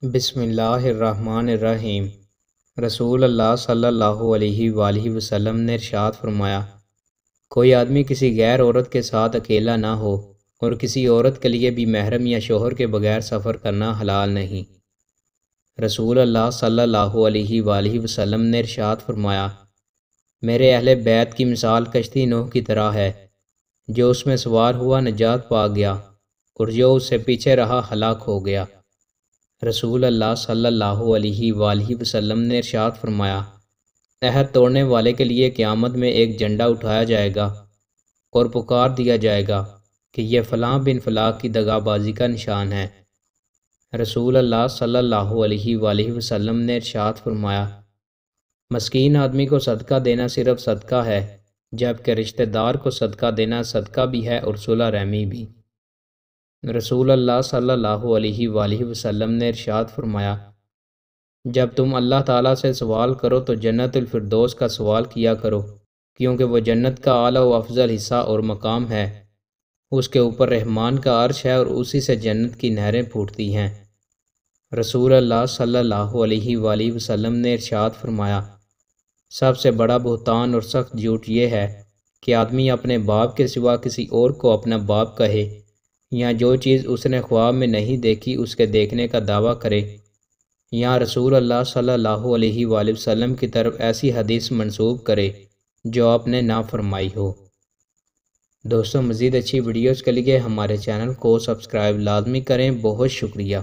بسم اللہ الرحمن الرحیم۔ رسول اللہ صلی اللہ علیہ وآلہ وسلم نے ارشاد فرمایا، کوئی آدمی کسی غیر عورت کے ساتھ اکیلا نہ ہو اور کسی عورت کے لیے بھی محرم یا شوہر کے بغیر سفر کرنا حلال نہیں۔ رسول اللہ صلی اللہ علیہ وآلہ وسلم نے ارشاد فرمایا، میرے اہل بیت کی مثال کشتی نوح کی طرح ہے، جو اس میں سوار ہوا نجات پا گیا اور جو اس سے پیچھے رہا ہلاک ہو گیا۔ رسول اللہ صلی اللہ علیہ وآلہ وسلم نے ارشاد فرمایا، عہد توڑنے والے کے لیے قیامت میں ایک جھنڈا اٹھایا جائے گا اور پکار دیا جائے گا کہ یہ فلاں بن فلاں کی دغا بازی کا نشان ہے۔ رسول اللہ صلی اللہ علیہ وآلہ وسلم نے ارشاد فرمایا، مسکین آدمی کو صدقہ دینا صرف صدقہ ہے، جبکہ رشتہ دار کو صدقہ دینا صدقہ بھی ہے اور صلح رحمی بھی۔ رسول اللہ صلی اللہ علیہ وآلہ وسلم نے ارشاد فرمایا، جب تم اللہ تعالیٰ سے سوال کرو تو جنت الفردوس کا سوال کیا کرو، کیونکہ وہ جنت کا اعلیٰ و افضل حصہ اور مقام ہے، اس کے اوپر رحمان کا عرش ہے اور اسی سے جنت کی نہریں پھوٹتی ہیں۔ رسول اللہ صلی اللہ علیہ وآلہ وسلم نے ارشاد فرمایا، سب سے بڑا بہتان اور سخت جھوٹ یہ ہے کہ آدمی اپنے باپ کے سوا کسی اور کو اپنا باپ کہے، یا جو چیز اس نے خواب میں نہیں دیکھی اس کے دیکھنے کا دعویٰ کرے، یا رسول اللہ صلی اللہ علیہ وآلہ وسلم کی طرف ایسی حدیث منسوب کرے جو آپ نے نہ فرمائی ہو۔ دوستوں، مزید اچھی ویڈیوز کے لیے ہمارے چینل کو سبسکرائب لازمی کریں۔ بہت شکریہ۔